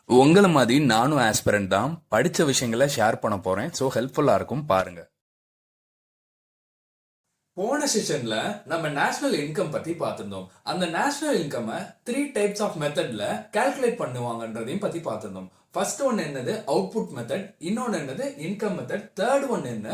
உங்கள மாதிரி நானும் ஆஸ்பிரண்ட் தான். படிச்ச விஷயங்களை ஷேர் பண்ண போறேன். ஸோ ஹெல்ப்ஃபுல்லா இருக்கும், பாருங்க. போன செஷன்ல நம்ம நேஷனல் இன்கம் பத்தி பார்த்திருந்தோம். அந்த நேஷனல் இன்கம் 3 டைப்ஸ் ஆஃப் மெத்தட்ல கால்குலேட் பண்ணுவாங்கன்றதையும் பத்தி பார்த்திருந்தோம். ஃபர்ஸ்ட் ஒன் என்னது அவுட்புட் மெத்தட், இன்னொன்னு என்னது இன்கம் மெத்தட், தேர்ட் ஒன் என்ன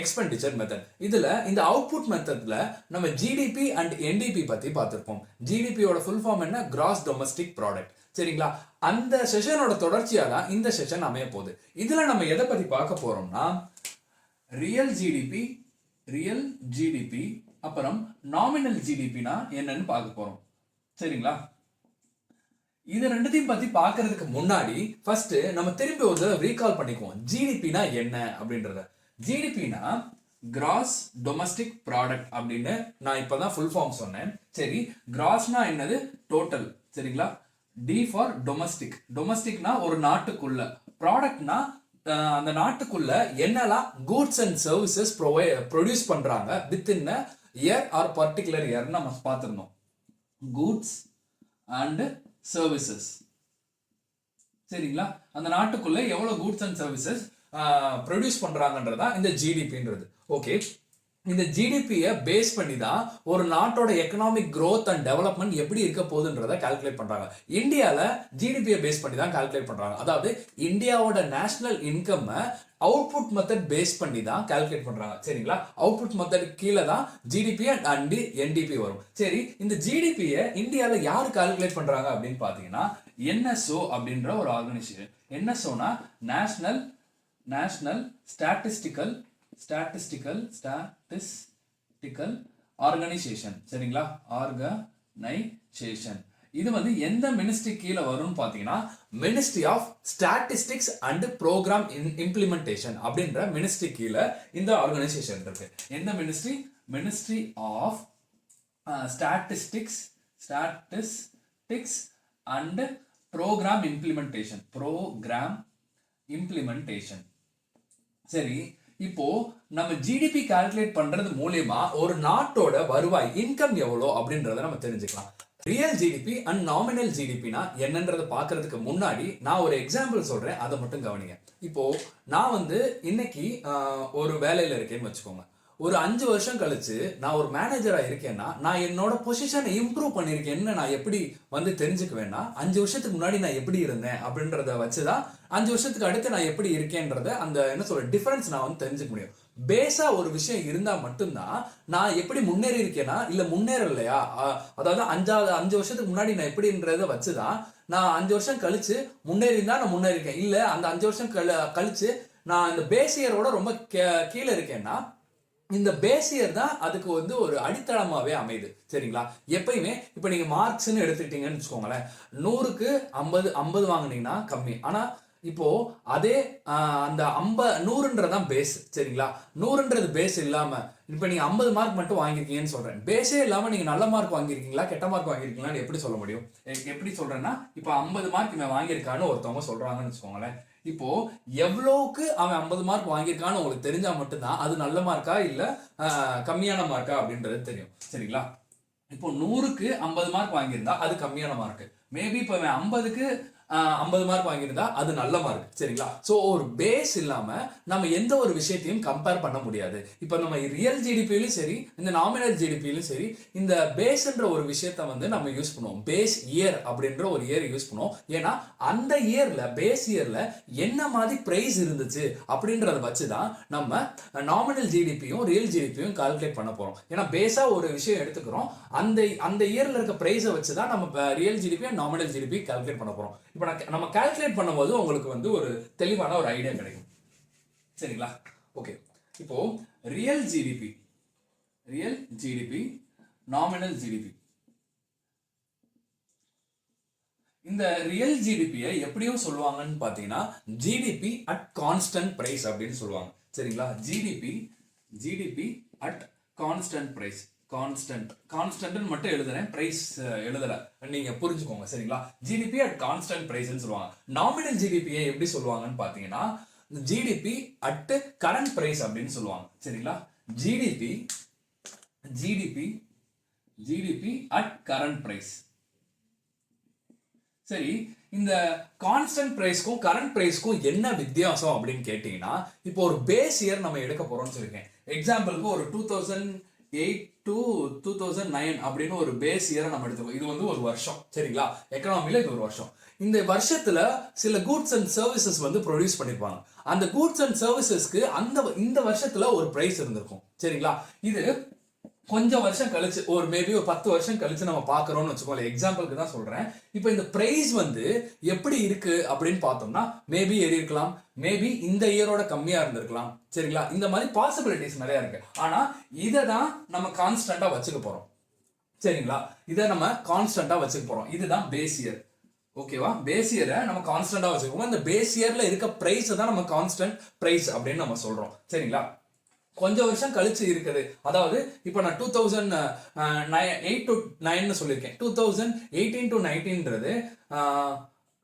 எக்ஸ்பெண்டிச்சர் மெத்தட். இதுல இந்த அவுட்புட் மெத்தட்ல நம்ம ஜிடிபி அண்ட் என்டிபி பத்தி பார்த்திருப்போம். ஜிடிபியோட ஃபுல் ஃபார்ம் என்ன? Gross domestic product. சரிங்களா? அந்த செஷனோட தொடர்ச்சியா தான் இந்த செஷன் அமைய போகுது. இதுல நம்ம எதை பத்தி பார்க்க போறோம்னா ரியல் ஜிடிபி, ரியல் ஜிடிபி, அப்புறம் நாமினல் ஜிடிபினா என்னன்னு பார்க்க போறோம். சரிங்களா? இது ரெண்டுத்தையும் பத்தி பார்க்கிறதுக்கு முன்னாடி ஃபர்ஸ்ட் நம்ம திரும்பி ஒரு ரீகால் பண்ணிக்குவோம். ஜிடிபினா என்ன அப்படின்றத. ஜிடிபினா கிராஸ் டொமஸ்டிக் ப்ராடக்ட் அப்படின்னு நான் இப்பதான் ஃபுல் ஃபார்ம் சொன்னேன். சரி, கிராஸ்னா என்னது? டோட்டல். சரிங்களா? D for domestic. டொமஸ்டிக்னா ஒரு நாட்டுக்குள்ள, ப்ராடக்ட்னா அந்த நாட்டுக்குள்ள என்னெல்லாம் கூட்ஸ் அண்ட் சர்வீசஸ் ப்ரொடியூஸ் பண்றாங்க within year R particular year நம்ம பார்த்துருந்தோம். Goods and services. சரிங்களா? அந்த நாட்டுக்குள்ள எவ்வளவு கூட்ஸ் அண்ட் சர்வீசஸ் ப்ரொடியூஸ் பண்றாங்கன்றதா இந்த ஜிடிபின்றது. ஓகே, இந்த ஜிடிபியை பேஸ் பண்ணி தான் ஒரு நாட்டோட எக்கனாமிக் growth அண்ட் டெவலப்மெண்ட் எப்படி இருக்க போகுதுன்றத கால்குலேட் பண்றாங்க. இந்தியால ஜிடிபியை பேஸ் பண்ணி தான் கால்குலேட் பண்றாங்க. அதாவது இந்தியாவோட national income output method base பண்ணி தான் கால்குலேட் பண்றாங்க. சரிங்களா? அவுட்புட் மெத்தட் கீழே தான் ஜிடிபி அண்ட் என்டிபி வரும். சரி, இந்த ஜிடிபியை இந்தியால யாரு கால்குலேட் பண்றாங்க அப்படின்னு பாத்தீங்கன்னா என்எஸ்ஓ அப்படின்ற ஒரு ஆர்கனைசேஷன். என்எஸ்ஓனா நேஷனல் நேஷனல் ஸ்டாட்டிஸ்டிக்கல் ஆர்கனைசேஷன். சரிங்களா? ஆர்கனைசேஷன். இது வந்து எந்த மினிஸ்ட்ரி கீழே வரும்னு பாத்தீங்கன்னா ministry of statistics and programme implementation அப்படின்ற மினிஸ்ட்ரி கீழே இந்த ஆர்கனைசேஷன் இருக்கு. எந்த ministry? Ministry of statistics and programme implementation. சரி, இப்போ நம்ம ஜிடிபி கால்குலேட் பண்றது மூலமா ஒரு நாட்டோட வருவாய் இன்கம் எவ்வளோ அப்படின்றத நம்ம தெரிஞ்சுக்கலாம். ரியல் ஜிடிபி அண்ட் நாமினல் ஜிடிபினா என்னன்றதை பார்க்கறதுக்கு முன்னாடி நான் ஒரு எக்ஸாம்பிள் சொல்றேன், அதை மட்டும் கவனிங்க. இப்போ நான் வந்து இன்னைக்கு ஒரு வேலையில இருக்கேன்னு வச்சுக்கோங்க. ஒரு 5 வருஷம் கழிச்சு நான் ஒரு மேனேஜரா இருக்கேன்னா நான் என்னோட பொசிஷனை இம்ப்ரூவ் பண்ணிருக்கேன்னு நான் எப்படி வந்து தெரிஞ்சுக்குவேன்னா 5 வருஷத்துக்கு முன்னாடி நான் எப்படி இருந்தேன் அப்படின்றத வச்சுதான் 5 வருஷத்துக்கு அடுத்து நான் எப்படி இருக்கேன்றத அந்த என்ன சொல்ற டிஃபரன்ஸ் நான் வந்து தெரிஞ்சுக்க முடியும். பேஸா ஒரு விஷயம் இருந்தா மட்டும்தான் நான் எப்படி முன்னேறி இருக்கேனா இல்ல முன்னேறலையா, அதாவது 5 வருஷத்துக்கு முன்னாடி நான் எப்படின்றத வச்சுதான் நான் 5 வருஷம் கழிச்சு முன்னேறி தான் நான் முன்னேறி இருக்கேன். இல்ல அந்த 5 வருஷம் கழிச்சு நான் இந்த பேஸ் இயரோட ரொம்ப கீழே இருக்கேன்னா இந்த பேசியர் தான் அதுக்கு வந்து ஒரு அடித்தளமாவே அமையுது. சரிங்களா? எப்பயுமே இப்ப நீங்க மார்க்ஸ்ன்னு எடுத்துக்கிட்டீங்கன்னு வச்சுக்கோங்களேன், 100க்கு 50 வாங்கினீங்கன்னா கம்மி. ஆனா இப்போ அதே அந்த 100ன்றதான் பேஸ். சரிங்களா? 100ன்றது பேஸ் இல்லாம இப்ப நீங்க 50 மார்க் மட்டும் வாங்கிருக்கீங்கன்னு சொல்றேன். பேஸே இல்லாம நீங்க நல்ல மார்க் வாங்கிருக்கீங்களா கெட்ட மார்க் வாங்கிருக்கீங்களான்னு எப்படி சொல்ல முடியும்? எப்படி சொல்றேன்னா இப்ப 50 மார்க் இவன் வாங்கியிருக்கான்னு ஒருத்தவங்க சொல்றாங்கன்னு வச்சுக்கோங்களேன். இப்போ எவ்வளவுக்கு அவன் 50 மார்க் வாங்கியிருக்கான்னு உங்களுக்கு தெரிஞ்சா மட்டும்தான் அது நல்ல மார்க்கா இல்ல கம்மியான மார்க்கா அப்படின்றது தெரியும். சரிங்களா? இப்போ 100க்கு 50 மார்க் வாங்கியிருந்தா அது கம்மியான மார்க். மேபி இப்போ 50க்கு 50 மார்க் வாங்கியிருந்தா அது நல்ல மார்க். சரிங்களா? சோ ஒரு பேஸ் இல்லாம நம்ம எந்த ஒரு விஷயத்தையும் கம்பேர் பண்ண முடியாது. இப்போ நம்ம ரியல் ஜிடிபியிலும் சரி இந்த நாமினல் ஜிடிபியிலும் சரி இந்த பேஸ்ன்ற ஒரு விஷயத்த வந்து நம்ம யூஸ் பண்ணுவோம். பேஸ் இயர் அப்படின்ற ஒரு இயர் யூஸ் பண்ணுவோம். ஏன்னா அந்த இயர்ல பேஸ் இயர்ல என்ன மாதிரி பிரைஸ் இருந்துச்சு அப்படின்றத வச்சுதான் நம்ம நாமினல் ஜிடிபியும் ரியல் ஜிடிபியும் கால்குலேட் பண்ண போறோம். ஏன்னா பேஸா ஒரு விஷயம் எடுத்துக்கிறோம், அந்த இயர்ல இருக்க பிரைஸை வச்சுதான் நம்ம real GDP nominal GDP calculate பண்ண போறோம். இப்போ நம்ம கால்குலேட் பண்ணும்போது உங்களுக்கு வந்து ஒரு தெளிவான ஒரு ஐடியா கிடைக்கும். சரிங்களா? ஓகே, இப்போ ரியல் ஜிடிபி நாமினல் ஜிடிபி. இந்த ரியல் ஜிடிபியை எப்படியும் சொல்லுவாங்கன்னு பாத்தீங்கன்னா ஜிடிபி அட் கான்ஸ்டன்ட் பிரைஸ் அப்படின்னு சொல்லுவாங்க. சரிங்களா? GDP at constant price. Constant மட்டும் எழுதுறேன், பிரைஸ் எழுதல, நீங்க புரிஞ்சுக்கோங்க. சரிங்களா? ஜிடிபி அட் கான்ஸ்டன்ட் பிரைஸ்னு சொல்லுவாங்க. நாமினல் ஜிடிபியை எப்படி சொல்லுவாங்கன்னு பாத்தீங்கன்னா ஜிடிபி அட் கரண்ட் பிரைஸ் அப்படின்னு சொல்லுவாங்க. சரிங்களா? GDP at current price. சரி, இந்த கான்ஸ்டன்ட் பிரைஸ்க்கும் கரண்ட் பிரைஸ்க்கும் என்ன வித்தியாசம் அப்படின்னு கேட்டீங்கன்னா, இப்போ ஒரு பேஸ் இயர் நம்ம எடுக்க போறோம்னு சொல்லியிருக்கேன். எக்ஸாம்பிளுக்கு ஒரு 2008 to 2009 அப்படின்னு ஒரு பேஸ் இயரை நம்ம எடுத்துக்கோம். இது வந்து ஒரு வருஷம், சரிங்களா? எக்கனாமில இது ஒரு வருஷம். இந்த வருஷத்துல சில கூட்ஸ் அண்ட் சர்வீசஸ் வந்து ப்ரொடியூஸ் பண்ணிருப்பாங்க. அந்த கூட்ஸ் அண்ட் சர்வீசஸ்க்கு இந்த வருஷத்துல ஒரு பிரைஸ் இருந்திருக்கும், சரிங்களா? இது கொஞ்சம் வருஷம் கழிச்சு ஒரு மேபி ஒரு 10 வருஷம் கழிச்சு நம்ம பாக்குறோம்னு வச்சுக்கோங்களேன். எக்ஸாம்பிளுக்கு தான் சொல்றேன். இப்போ இந்த பிரைஸ் வந்து எப்படி இருக்கு அப்படின்னு பார்த்தோம்னா, மேபி ஏறி இருக்கலாம், மேபி இந்த இயரோட கம்மியா இருந்திருக்கலாம், சரிங்களா? இந்த மாதிரி பாசிபிலிட்டிஸ் நிறைய இருக்கு. ஆனா இதை தான் நம்ம கான்ஸ்டன்டா வச்சுக்க போறோம், சரிங்களா? இதை நம்ம கான்ஸ்டன்டா வச்சுக்க போறோம். இதுதான் பேஸ் இயர், ஓகேவா? பேஸ் இயரை நம்ம கான்ஸ்டன்டா வச்சுக்கோம். இந்த பேஸ் இயர்ல இருக்க பிரைஸ் தான் நம்ம கான்ஸ்டன்ட் பிரைஸ் அப்படின்னு நம்ம சொல்றோம், சரிங்களா? கொஞ்சம் வருஷம் கழிச்சு இருக்குது. அதாவது இப்போ நான் 2008 to 9 சொல்லியிருக்கேன். 2018 to 19ன்றது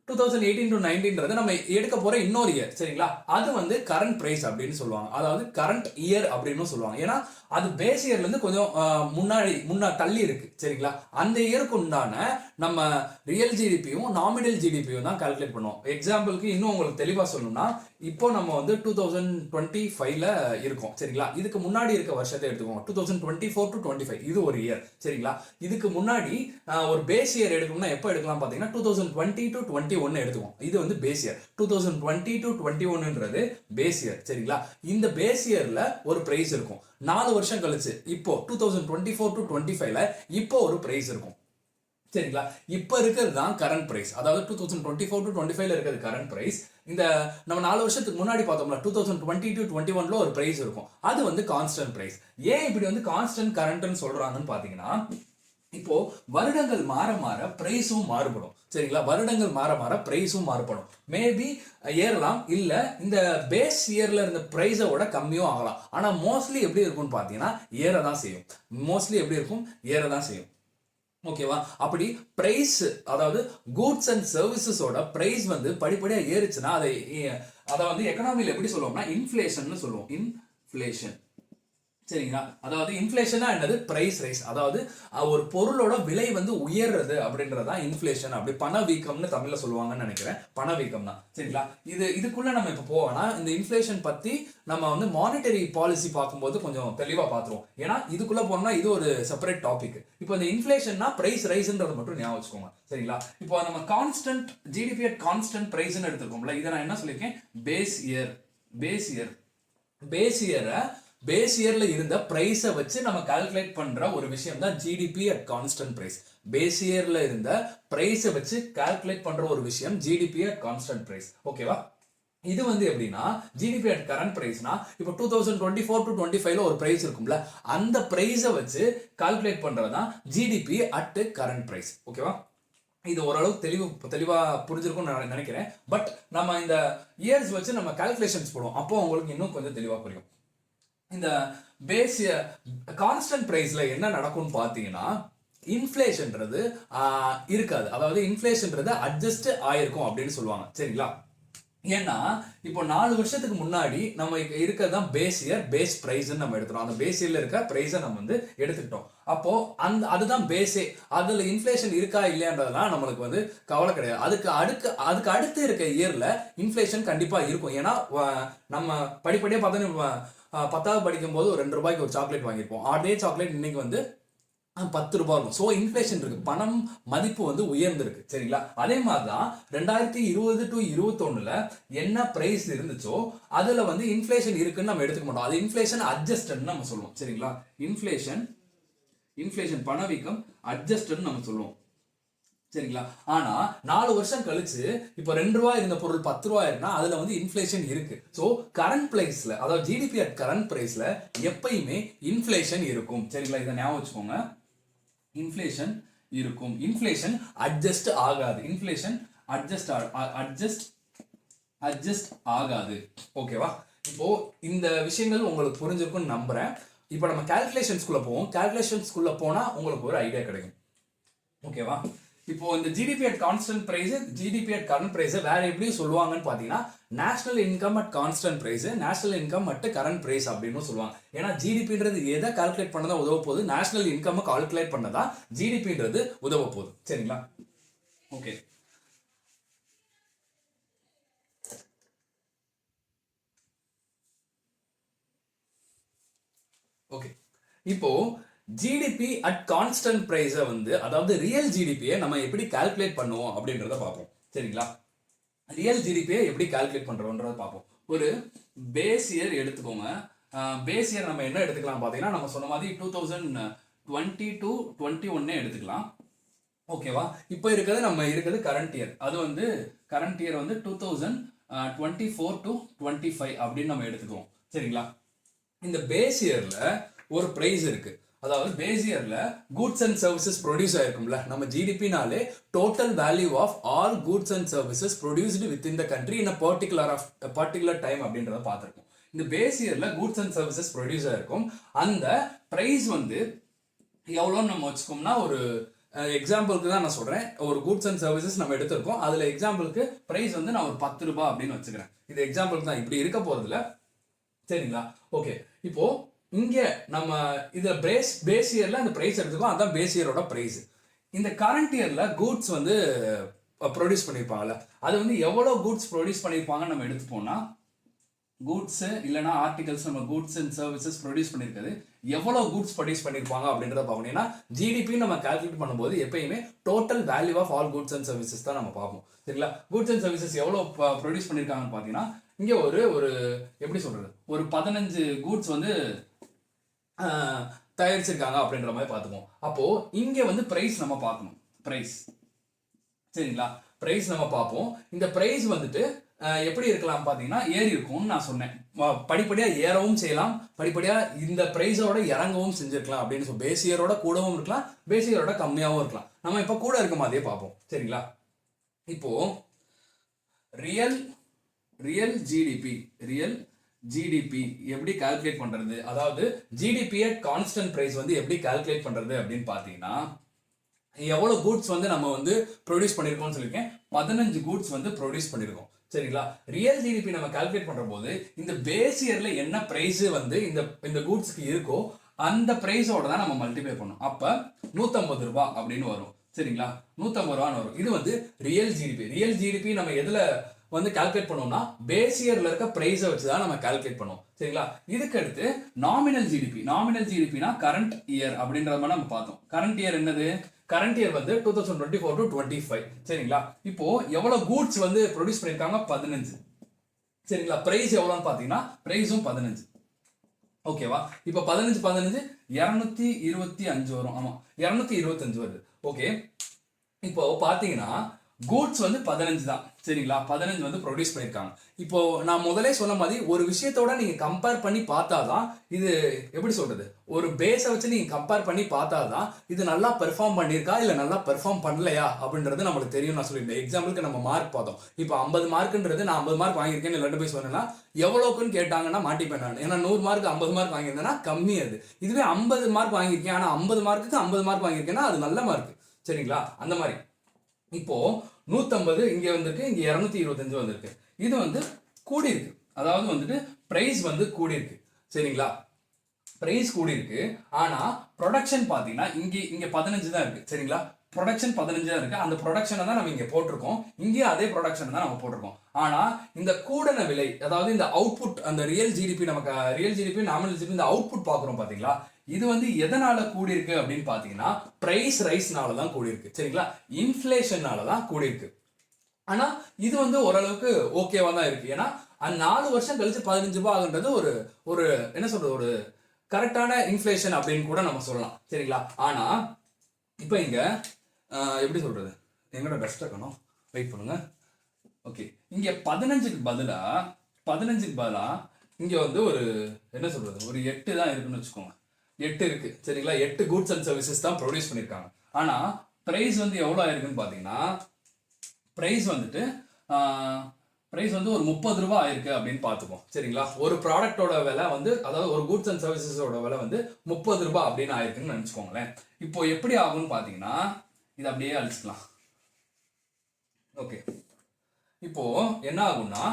2018 to 19ன்றது நம்ம எடுக்க போற இன்னொரு இயர், சரிங்களா? அது வந்து கரண்ட் பிரைஸ் அப்படின்னு சொல்லுவாங்க. அதாவது கரண்ட் இயர் அப்படின்னு சொல்லுவாங்க. ஏன்னா அது பேஸ் இயர்ல இருந்து கொஞ்சம் முன்னா தள்ளி இருக்கு, சரிங்களா? அந்த இயருக்கு உண்டான நம்ம ரியல் ஜிடிபியும் நாமினல் ஜிடிபியும் தான் கால்குலேட் பண்ணுவோம். எக்ஸாம்பிளுக்கு இன்னும் உங்களுக்கு தெளிவா சொல்லணும்னா, இப்போ நம்ம வந்து 2025ல இருக்கோம், சரிங்களா? இதுக்கு முன்னாடி இருக்க வருஷத்தை எடுத்துக்கோங்க. 2024 to 25 இது ஒரு இயர், சரிங்களா? இதுக்கு முன்னாடி ஒரு பேஸ் இயர் எடுக்கணும்னா எப்போ எடுக்கலாம் பார்த்தீங்கன்னா 2020 to 21 எடுத்துக்கோம். இது வந்து பேஸ் இயர். 2020 to 21ன்றது பேஸ் இயர், சரிங்களா? இந்த பேஸ் இயர்ல ஒரு பிரைஸ் இருக்கும். 4 வருஷம் கழிச்சு இப்போ 2024 to 25ல இப்போ ஒரு பிரைஸ் இருக்கும், சரிங்களா? இப்போ இருக்கிறது தான் கரண்ட் பிரைஸ். அதாவது 2024 to 25ல இருக்கிறது கரண்ட் பிரைஸ். இந்த நம்ம 4 வருஷத்துக்கு முன்னாடி பார்த்தோம்ல 2020 to 21ல ஒரு பிரைஸ் இருக்கும். அது வந்து கான்ஸ்டன்ட் பிரைஸ். ஏன் இப்படி வந்து கான்ஸ்டன்ட் கரண்ட்னு சொல்றாங்கன்னு பாத்தீங்கன்னா, இப்போ வருடங்கள் மாற மாற பிரைஸும் மாறுபடும், சரிங்களா? வருடங்கள் மாற மாற பிரைஸும் மாறுபடும். மேபி ஏறலாம், இல்ல இந்த பேஸ் இயர்ல இருந்த பிரைஸோட கம்மியும் ஆகலாம். ஆனா மோஸ்ட்லி எப்படி இருக்கும்னு பாத்தீங்கன்னா ஏறதான் செய்யும். மோஸ்ட்லி எப்படி இருக்கும்? ஏறதான் செய்யும், ஓகேவா? அப்படி பிரைஸ், அதாவது கூட்ஸ் அண்ட் சர்வீசஸோட பிரைஸ் வந்து படிப்படியா ஏறுச்சுன்னா அதை வந்து எக்கனாமில எப்படி சொல்லுவோம்னா இன்ஃப்ளேஷன் சொல்லுவோம். இன்ஃப்ளேஷன், சரிங்களா? அதாவது இன்ஃப்ளேஷனா என்னது? Price rise. அதாவது ஒரு பொருளோட விலை வந்து உயர்றது அப்படின்றதா இன்ஃப்ளேஷன். அப்படி பணவீக்கம்னு தமிழ்ல சொல்லுவாங்கன்னு நினைக்கிறேன். பணவீக்கம் தான், சரிங்களா? இதுக்குள்ள நம்ம இப்ப போவோம்னா இந்த இன்ஃப்ளேஷன் பத்தி நம்ம வந்து மானிட்டரி பாலிசி பார்க்கும்போது கொஞ்சம் தெளிவா பார்த்துருவோம். ஏன்னா இதுக்குள்ள போனோம்னா இது ஒரு செப்பரேட் டாபிக். இப்போ இந்த இன்ஃப்ளேஷன்னா பிரைஸ் ரைஸ்ன்றது மட்டும் ஞாபகம் வச்சுக்கோங்க, சரிங்களா? இப்போ நம்ம கான்ஸ்டன்ட் ஜிடிபி அட் கான்ஸ்டன்ட் பிரைஸ்ன்னு எடுத்துருக்கோம்ல, இதை நான் என்ன சொல்லியிருக்கேன்? Base year. பேஸ் இயரை பேஸ் இயர்ல இருந்த பிரைஸை வச்சு நம்ம கால்குலேட் பண்ற ஒரு விஷயம் தான் GDP at constant price. Base இயர்ல இருந்த பிரைஸை வச்சு கால்குலேட் பண்ற ஒரு விஷயம் ஜிடிபி அட் கான்ஸ்டன்ட் பிரைஸ், ஓகேவா? இது வந்து எப்படின்னா ஜிடிபி அட் கரண்ட் பிரைஸ்னா இப்போ 2024 to 25ல ஒரு பிரைஸ் இருக்கும்ல, அந்த பிரைஸை வச்சு கால்குலேட் பண்றதுதான் ஜிடிபி அட் கரண்ட் பிரைஸ், ஓகேவா? இது ஓரளவுக்கு தெளிவா புரிஞ்சிருக்கும்னு நான் நினைக்கிறேன். பட் நம்ம இந்த இயர்ஸ் வச்சு நம்ம கால்குலேஷன்ஸ் போடுவோம், அப்போ உங்களுக்கு இன்னும் கொஞ்சம் தெளிவா புரியும். இந்த பேஸ் கான்ஸ்டன்ட் பிரைஸ்ல என்ன நடக்கும்னு பாத்தீங்கன்னா, இன்ஃப்ளேஷன்ன்றது இருக்காது. அதாவது இன்ஃப்ளேஷன்ன்றது அட்ஜஸ்ட் ஆயிருக்கும் அப்படின்னு சொல்லுவாங்க, சரிங்களா? ஏன்னா இப்போ 4 வருஷத்துக்கு முன்னாடி நம்ம இருக்கிறது பேஸ் இயர், பேஸ் பிரைஸ் நம்ம எடுத்துறோம். அந்த பேஸ் இயர்ல இருக்க பிரைஸை நம்ம வந்து எடுத்துக்கிட்டோம். அப்போ அதுதான் பேஸே. அதுல இன்ஃப்ளேஷன் இருக்கா இல்லையான்றதெல்லாம் நம்மளுக்கு வந்து கவலை கிடையாது. அதுக்கு அடுத்து இருக்க இயர்ல இன்ஃப்ளேஷன் கண்டிப்பா இருக்கும். ஏன்னா நம்ம படிப்படியா பார்த்தோன்னா 10வது படிக்கும் போது ஒரு 2 ரூபாய்க்கு ஒரு சாக்லேட் வாங்கியிருப்போம். அதே சாக்லேட் இன்னைக்கு வந்து 10 ரூபாய் இருக்கும். ஸோ இன்ஃப்ளேஷன் இருக்கு, பணம் மதிப்பு வந்து உயர்ந்திருக்கு, சரிங்களா? அதே மாதிரிதான் 2020 to 21ல என்ன பிரைஸ் இருந்துச்சோ அதுல வந்து இன்ஃப்ளேஷன் இருக்குன்னு நம்ம எடுத்துக்க மாட்டோம். அது இன்ஃப்ளேஷன் அட்ஜஸ்ட்னு நம்ம சொல்லுவோம், சரிங்களா? இன்ஃப்ளேஷன் பணவீக்கம் அட்ஜஸ்ட்னு நம்ம சொல்லுவோம், சரிங்களா? ஆனா 4 வருஷம் கழிச்சு இப்போ 2 ரூபாய் இருந்த பொருள் 10 ரூபாய் இருக்குன்னா அதுல வந்து இன்ஃப்ளேஷன் இருக்கு. சோ கரண்ட் பிரைஸ்ல, அதாவது ஜிடிபி அட் கரண்ட் பிரைஸ்ல எப்பயுமே இன்ஃப்ளேஷன் இருக்கும், சரிங்களா? இதை ஞாபகம் வச்சுக்கோங்க. இன்ஃப்ளேஷன் இருக்கும். இன்ஃப்ளேஷன் அட்ஜஸ்ட் ஆகாது. இன்ஃப்ளேஷன் அட்ஜஸ்ட் ஆகாது, ஓகேவா? இப்போ இந்த விஷயங்கள் உங்களுக்கு புரிஞ்சிருக்கும்னு நம்புறேன். இப்போ நம்ம கால்குலேஷன்ஸ்குள்ள போவோம். கால்குலேஷன்ஸ்குள்ள போனா உங்களுக்கு ஒரு ஐடியா கிடைக்கும், ஓகேவா? இப்போ இந்த GDP at constant price, GDP at current price வேற எப்படி சொல்லுவாங்கன்னு பாத்தீங்கன்னா national income at constant price, national income at current price அப்படின்னு சொல்லுவாங்க. ஏன்னா ஜிடிபின்றது எதை கால்குலேட் பண்ணதா உதவ போகுது? நேஷனல் இன்கம் கால்குலேட் பண்ணதா ஜிடிபின்றது உதவ போகுது, சரிங்களா? ஓகே. ஓகே, இப்போ ஜிடிபி அட் கான்ஸ்டன்ட் பிரைஸை வந்து, அதாவது ரியல் ஜிடிபியை நம்ம எப்படி கால்குலேட் பண்ணுவோம் அப்படின்றத பார்ப்போம். சரிங்களா? ரியல் ஜிடிபியை எப்படி கால்குலேட் பண்றோம்ன்றத பார்ப்போம். ஒரு பேஸ் இயர் எடுத்துக்கோங்க. பேஸ் இயர் நம்ம என்ன எடுத்துக்கலாம் பார்த்தீங்கன்னா, நம்ம சொன்ன மாதிரி 2020 to 21 எடுத்துக்கலாம். ஓகேவா? இப்போ இருக்கிறது கரண்ட் இயர். அது வந்து கரண்ட் இயர் வந்து 2024 to 25 அப்படின்னு நம்ம எடுத்துக்குவோம். சரிங்களா? இந்த பேஸ் இயர்ல ஒரு பிரைஸ் இருக்கு. அதாவது பேஸ் இயர்ல கூட்ஸ் அண்ட் சர்வீசஸ் ப்ரொடியூஸ் ஆயிருக்கும்ல. நம்ம ஜிடிபினாலே total value of all goods and services produced within the country in particular time அப்படின்றத பார்த்துருக்கோம். இந்த பேஸ் இயர்ல கூட்ஸ் அண்ட் சர்வீசஸ் ப்ரொடியூஸ் ஆயிருக்கும். அந்த பிரைஸ் வந்து எவ்வளோன்னு நம்ம வச்சுக்கோம்னா, ஒரு எக்ஸாம்பிளுக்கு தான் நான் சொல்றேன். ஒரு கூட்ஸ் அண்ட் சர்வீசஸ் நம்ம எடுத்திருக்கோம். அதுல எக்ஸாம்பிளுக்கு பிரைஸ் வந்து நான் ஒரு 10 ரூபாய் அப்படின்னு வச்சுக்கிறேன். இது எக்ஸாம்பிளுக்கு தான், இப்படி இருக்க போறதுல. சரிங்களா? ஓகே, இப்போ இங்க நம்ம இதுல பேஸ் இயர்ல அந்த பிரைஸ் எடுத்துக்கோம். அதான் பேஸ் இயரோட பிரைஸ். இந்த கரண்ட் இயர்ல கூட்ஸ் வந்து ப்ரொடியூஸ் பண்ணியிருப்பாங்கல்ல, அது வந்து எவ்வளவு கூட்ஸ் ப்ரொடியூஸ் பண்ணியிருப்பாங்கன்னு நம்ம எடுத்துப்போம்னா, கூட்ஸ் இல்லைனா ஆர்டிகல்ஸ் நம்ம கூட்ஸ் அண்ட் சர்வீசஸ் ப்ரொடியூஸ் பண்ணியிருக்காது, எவ்வளவு கூட்ஸ் ப்ரொடியூஸ் பண்ணியிருப்பாங்க அப்படின்றத பார்க்கணும். ஏன்னா ஜிடிபி நம்ம கால்குலேட் பண்ணும்போது எப்பயுமே total value of all goods and services தான் நம்ம பார்ப்போம். சரிங்களா? கூட்ஸ் அண்ட் சர்வீசஸ் எவ்வளோ ப்ரொடியூஸ் பண்ணியிருக்காங்கன்னு பார்த்தீங்கன்னா, இங்கே ஒரு எப்படி சொல்றது, ஒரு 15 கூட்ஸ் வந்து தயாரிச்சிருக்காங்க அப்படின்ற மாதிரி பார்த்துக்குவோம். அப்போ இங்க வந்து பிரைஸ் நம்ம பார்க்கணும். பிரைஸ், சரிங்களா? பிரைஸ் நம்ம பார்ப்போம். இந்த பிரைஸ் வந்துட்டு எப்படி இருக்கலாம் பார்த்தீங்கன்னா, ஏறி இருக்கும்னு நான் சொன்னேன். படிப்படியா ஏறவும் செய்யலாம், படிப்படியா இந்த பிரைஸோட இறங்கவும் செஞ்சிருக்கலாம் அப்படின்னு சொல்லி. பேஸ் இயரோட கூடவும் இருக்கலாம், பேஸ் இயரோட கம்மியாகவும் இருக்கலாம். நம்ம இப்போ கூட இருக்க மாதிரியே பார்ப்போம். சரிங்களா? இப்போ ரியல் ஜிடிபி எப்படி கால்குலேட் பண்றது, அதாவது ஜிடிபி அட் கான்ஸ்டன்ட் பிரைஸ் வந்து எப்படி கால்குலேட் பண்றது அப்படின்னு பார்த்தீங்கன்னா, எவ்வளவு கூட்ஸ் வந்து நம்ம வந்து ப்ரொடியூஸ் பண்ணிருக்கோம்னு சொல்லியிருக்கேன். 15 கூட்ஸ் வந்து ப்ரொடியூஸ் பண்ணிருக்கோம். சரிங்களா? ரியல் ஜிடிபி நம்ம கால்குலேட் பண்ற போது இந்த பேஸ் இயர்ல என்ன பிரைஸ் வந்து இந்த கூட்ஸ்க்கு இருக்கோ அந்த பிரைஸோட தான் நம்ம மல்டிப்ளை பண்ணணும். அப்ப 150 ரூபாய் அப்படின்னு வரும். சரிங்களா? 150 ரூபான்னு வரும். இது வந்து ரியல் ஜிடிபி நம்ம எதுல வந்து கால்குலேட் பண்ணோம்னா, பேஸ் இயர்ல இருக்க பிரைஸை வச்சு தான் நம்ம கால்குலேட் பண்ணுவோம். சரிங்களா? இதுக்கு அடுத்து நாமினல் ஜிடிபினா கரண்ட் இயர் அப்படின்ற மாதிரி நம்ம பார்த்தோம். கரண்ட் இயர் என்னது? கரண்ட் இயர் வந்து 2024 to 25. சரிங்களா? இப்போ எவ்வளவு கூட்ஸ் வந்து ப்ரொடியூஸ் பண்ணிருக்காங்க? 15. சரிங்களா? பிரைஸ் எவ்வளவுன்னு பாத்தீங்கன்னா, பிரைஸும் 15. ஓகேவா? இப்போ 15 225 வரும். ஆமா, 225 வருது. ஓகே, இப்போ பாத்தீங்கன்னா கூட்ஸ் வந்து 15 தான். சரிங்களா? 15 வந்து ப்ரொடியூஸ் பண்ணிருக்காங்க. இப்போ நான் முதலே சொன்ன மாதிரி ஒரு விஷயத்தோட நீங்க கம்பேர் பண்ணி பார்த்தாதான், இது எப்படி சொல்றது, ஒரு பேஸை வச்சு நீங்க கம்பேர் பண்ணி பார்த்தாதான் இது நல்லா பெர்ஃபார்ம் பண்ணியிருக்கா இல்ல நல்லா பெர்ஃபார்ம் பண்ணலையா அப்படின்றது நம்மளுக்கு தெரியும். நான் சொல்லியிருந்தேன். எக்ஸாம்பிளுக்கு நம்ம மார்க் பார்த்தோம். இப்போ 50 மார்க்ன்றது நான் 50 மார்க் வாங்கியிருக்கேன்னு 2 பேர் சொன்னேன்னா எவ்வளோக்குன்னு கேட்டாங்கன்னா மாட்டிப்பேன் நான். ஏன்னா 100 மார்க் 50 மார்க் வாங்கியிருந்தேன்னா கம்மி அது. இதுவே 50 மார்க் வாங்கியிருக்கேன், ஆனா 50 மார்க்குக்கு 50 மார்க் வாங்கியிருக்கேன்னா அது நல்ல மார்க். சரிங்களா? அந்த மாதிரி இப்போ 150 இங்க வந்திருக்கு, இங்க 225 வந்திருக்கு. இது வந்து கூடி இருக்கு. அதாவது வந்துட்டு பிரைஸ் வந்து கூடி இருக்கு. சரிங்களா? பிரைஸ் கூடி இருக்கு. ஆனா ப்ரொடக்ஷன் பாத்தீங்கன்னா இங்க 15 தான் இருக்கு. சரிங்களா? ப்ரொடக்ஷன் 15 தான் இருக்கு. அந்த ப்ரொடக்ஷனை தான் நம்ம இங்க போட்டிருக்கோம். இங்கே அதே ப்ரொடக்ஷன் தான் நம்ம போட்டிருக்கோம். ஆனா இந்த கூடன விலை, அதாவது இந்த அவுட்புட், அந்த ரியல் ஜிடிபி, நமக்கு ரியல் ஜிடிபி நாமினல் ஜிடிபி, இந்த அவுட்புட் பாக்குறோம் பாத்தீங்களா? இது வந்து எதனால கூடி இருக்கு அப்படின்னு பாத்தீங்கன்னா, பிரைஸ் ரைஸ்னால தான் கூடி இருக்கு. சரிங்களா? இன்ஃப்ளேஷனால தான் கூடி இருக்கு. ஆனா இது வந்து ஓரளவுக்கு ஓகேவா தான் இருக்கு. ஏன்னா அந்த 4 வருஷம் கழிச்சு 15 ரூபாய் ஆகுன்றது ஒரு என்ன சொல்றது, ஒரு கரெக்டான இன்ஃப்ளேஷன் அப்படின்னு கூட நம்ம சொல்லலாம். சரிங்களா? ஆனா இப்போ இங்க எப்படி சொல்றது, எங்கட பெஸ்ட் இருக்கணும், வெயிட் பண்ணுங்க. ஓகே, இங்க 15க்கு பதிலா இங்க வந்து ஒரு என்ன சொல்றது, ஒரு 8 தான் இருக்குன்னு வச்சுக்கோங்க. 8 இருக்கு. சரிங்களா? 8 கூட்ஸ் அண்ட் சர்வீசஸ் தான் ப்ரொடியூஸ் பண்ணிருக்காங்க. ஆனா பிரைஸ் வந்து எவ்வளவு ஆயிருக்குன்னு பாத்தீங்கன்னா, பிரைஸ் வந்து ஒரு 30 ரூபாய் ஆயிருக்கு அப்படின்னு பார்த்துப்போம். சரிங்களா? ஒரு ப்ராடக்டோட விலை வந்து, அதாவது ஒரு கூட்ஸ் அண்ட் சர்வீசஸோட விலை வந்து 30 ரூபாய் அப்படின்னு ஆயிருக்குன்னு நினைச்சுக்கோங்களேன். இப்போ எப்படி ஆகும்னு பாத்தீங்கன்னா, இது அப்படியே அழிச்சுக்கலாம். ஓகே, இப்போ என்ன ஆகும்னா,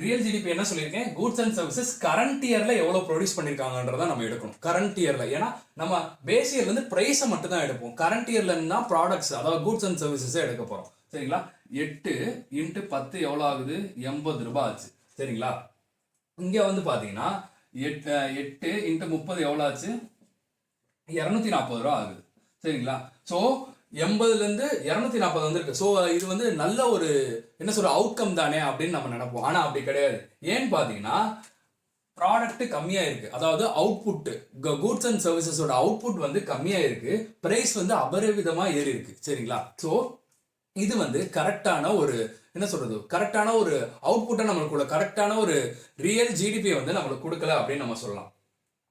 ரியல் ஜிடிபி என்ன சொல்லியிருக்கேன், கூட்ஸ் அண்ட் சர்வீசஸ் கரண்ட் இயர்ல எவ்வளவு ப்ரொடியூஸ் பண்ணிருக்காங்கன்றத நம்ம எடுக்கணும். கரண்ட் இயர்ல, ஏன்னா நம்ம பேஸ் இயர்ல இருந்து பிரைஸை மட்டும் தான் எடுப்போம். கரண்ட் இயர்ல இருந்தா ப்ராடக்ட்ஸ், அதாவது கூட்ஸ் அண்ட் சர்வீசஸ் எடுக்க போறோம். சரிங்களா? 8 × 10 எவ்வளவு ஆகுது? 80 ரூபாய் ஆச்சு. சரிங்களா? இங்க வந்து பாத்தீங்கன்னா 8 × 30 எவ்வளோ ஆச்சு? 240 ரூபா ஆகுது. சரிங்களா? ஸோ 80லேருந்து 240 வந்திருக்கு. ஸோ இது வந்து நல்ல ஒரு என்ன சொல்ற அவுட்கம் தானே அப்படின்னு நம்ம நினைப்போம். ஆனால் அப்படி கிடையாது. ஏன்னு பார்த்தீங்கன்னா ப்ராடக்ட் கம்மியா இருக்கு. அதாவது அவுட்புட் கூட்ஸ் அண்ட் சர்வீசஸோட அவுட்புட் வந்து கம்மியா இருக்கு. பிரைஸ் வந்து அபரிவிதமா ஏறி இருக்கு. சரிங்களா? ஸோ இது வந்து கரெக்டான ஒரு என்ன சொல்றது கரெக்டான ஒரு அவுட்புட்டை நம்மளுக்குள்ள கரெக்டான ஒரு ரியல் ஜிடிபி வந்து நம்மளுக்கு கொடுக்கல அப்படின்னு நம்ம சொல்லலாம்.